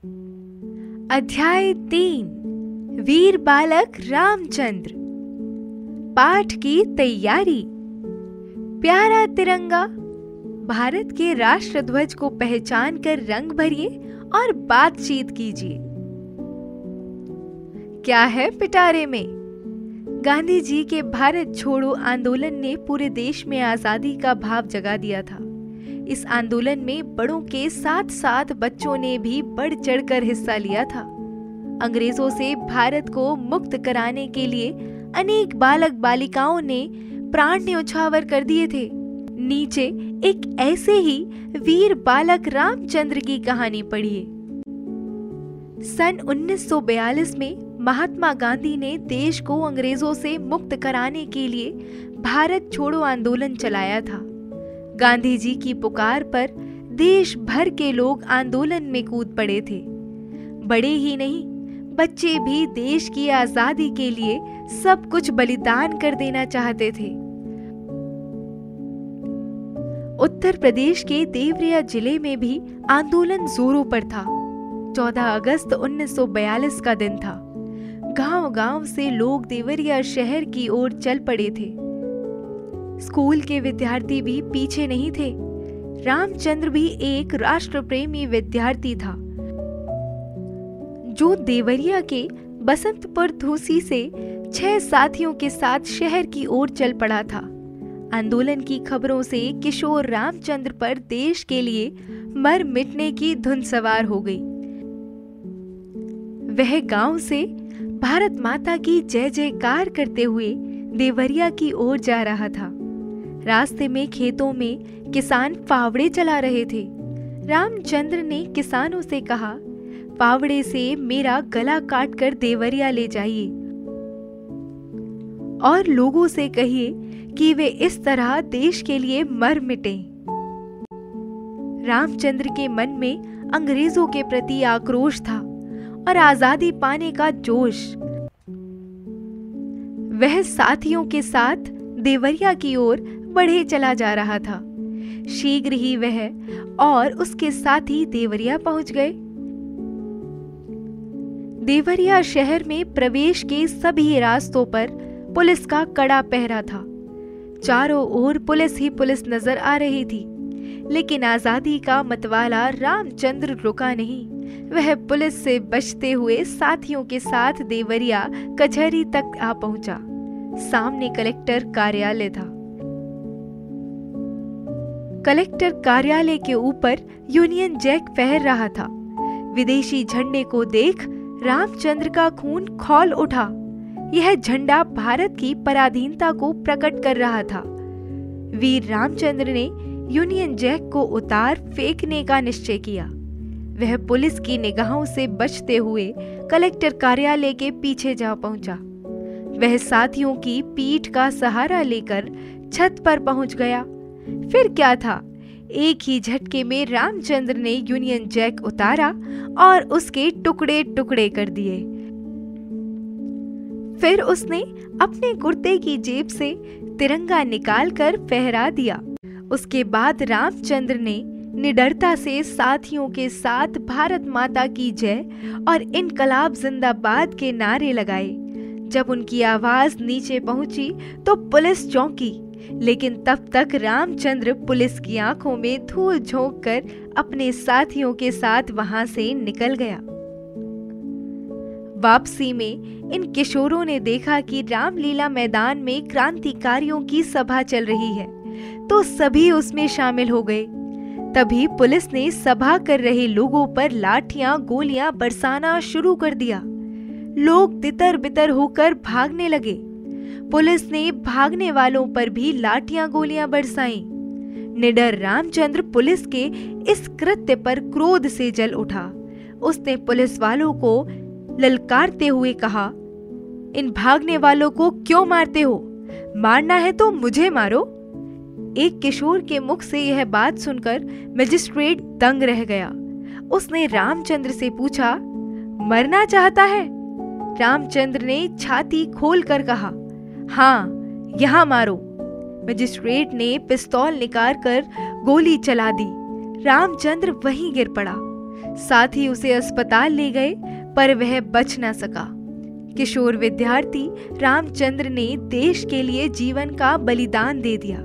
अध्याय 3 वीर बालक रामचंद्र। पाठ की तैयारी। प्यारा तिरंगा, भारत के राष्ट्र ध्वज को पहचान कर रंग भरिए और बातचीत कीजिए। क्या है पिटारे में? गांधी जी के भारत छोड़ो आंदोलन ने पूरे देश में आजादी का भाव जगा दिया था। इस आंदोलन में बड़ों के साथ साथ बच्चों ने भी बढ़ चढ़कर हिस्सा लिया था। अंग्रेजों से भारत को मुक्त कराने के लिए अनेक बालक बालिकाओं ने प्राण न्यौछावर कर दिए थे। नीचे एक ऐसे ही वीर बालक रामचंद्र की कहानी पढ़िए। सन 1942 में महात्मा गांधी ने देश को अंग्रेजों से मुक्त कराने के लिए भारत छोड़ो आंदोलन चलाया था। गांधी जी की पुकार पर देश भर के लोग आंदोलन में कूद पड़े थे। बड़े ही नहीं, बच्चे भी देश की आजादी के लिए सब कुछ बलिदान कर देना चाहते थे। उत्तर प्रदेश के देवरिया जिले में भी आंदोलन जोरों पर था। 14 अगस्त 1942 का दिन था। गांव-गांव से लोग देवरिया शहर की ओर चल पड़े थे। स्कूल के विद्यार्थी भी पीछे नहीं थे। रामचंद्र भी एक राष्ट्र प्रेमी विद्यार्थी था, जो देवरिया के बसंतपुर धूसी से 6 साथियों के साथ शहर की ओर चल पड़ा था। आंदोलन की खबरों से किशोर रामचंद्र पर देश के लिए मर मिटने की धुन सवार हो गई। वह गांव से भारत माता की जय जयकार करते हुए देवरिया की ओर जा रहा था। रास्ते में खेतों में किसान फावड़े चला रहे थे। रामचंद्र ने किसानों से कहा, फावड़े से मेरा गला काट कर देवरिया ले जाइए और लोगों से कहिए कि वे इस तरह देश के लिए मर मिटें। रामचंद्र के मन में अंग्रेजों के प्रति आक्रोश था और आजादी पाने का जोश। वह साथियों के साथ देवरिया की ओर बढ़े चला जा रहा था। शीघ्र ही वह और उसके साथी देवरिया पहुंच गए। देवरिया शहर में प्रवेश के सभी रास्तों पर पुलिस का कड़ा पहरा था। चारों ओर पुलिस ही पुलिस नजर आ रही थी, लेकिन आजादी का मतवाला रामचंद्र रुका नहीं। वह पुलिस से बचते हुए साथियों के साथ देवरिया कचहरी तक आ पहुंचा। सामने कलेक्टर कार्यालय था। कलेक्टर कार्यालय के ऊपर यूनियन जैक फहर रहा था। विदेशी झंडे को देख रामचंद्र का खून खौल उठा। यह झंडा भारत की पराधीनता को प्रकट कर रहा था। वीर रामचंद्र ने यूनियन जैक को उतार फेंकने का निश्चय किया। वह पुलिस की निगाहों से बचते हुए कलेक्टर कार्यालय के पीछे जा पहुंचा। वह साथियों की पीठ का सहारा लेकर छत पर पहुंच गया। फिर क्या था, एक ही झटके में रामचंद्र ने यूनियन जैक उतारा और उसके टुकड़े टुकड़े कर दिए। फिर उसने अपने कुर्ते की जेब से तिरंगा निकालकर फहरा दिया। उसके बाद रामचंद्र ने निडरता से साथियों के साथ भारत माता की जय और इनकलाब जिंदाबाद के नारे लगाए। जब उनकी आवाज नीचे पहुंची तो पुलिस चौंकी, लेकिन तब तक रामचंद्र पुलिस की आंखों में धूल झोंक कर अपने साथियों के साथ वहां से निकल गया। वापसी में इन किशोरों ने देखा कि रामलीला मैदान में क्रांतिकारियों की सभा चल रही है, तो सभी उसमें शामिल हो गए। तभी पुलिस ने सभा कर रहे लोगों पर लाठियां गोलियां बरसाना शुरू कर दिया। लोग तितर बितर होकर भागने लगे। पुलिस ने भागने वालों पर भी लाठियां गोलियां बरसाईं। निडर रामचंद्र पुलिस के इस कृत्य पर क्रोध से जल उठा। उसने पुलिस वालों को ललकारते हुए कहा, इन भागने वालों को क्यों मारते हो? मारना है तो मुझे मारो। एक किशोर के मुख से यह बात सुनकर मजिस्ट्रेट दंग रह गया। उसने रामचंद्र से पूछा, मरना चाहता है? रामचंद्र ने छाती खोलकर कहा, हाँ, यहाँ मारो। मजिस्ट्रेट ने पिस्तौल निकालकर गोली चला दी। रामचंद्र वहीं गिर पड़ा। साथ ही उसे अस्पताल ले गए, पर वह बच न सका। किशोर विद्यार्थी रामचंद्र ने देश के लिए जीवन का बलिदान दे दिया।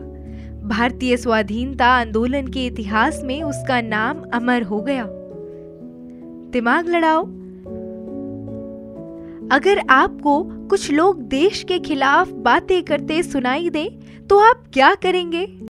भारतीय स्वाधीनता आंदोलन के इतिहास में उसका नाम अमर हो गया। दिमाग लड़ाओ। अगर आपको कुछ लोग देश के खिलाफ बातें करते सुनाई दे तो आप क्या करेंगे?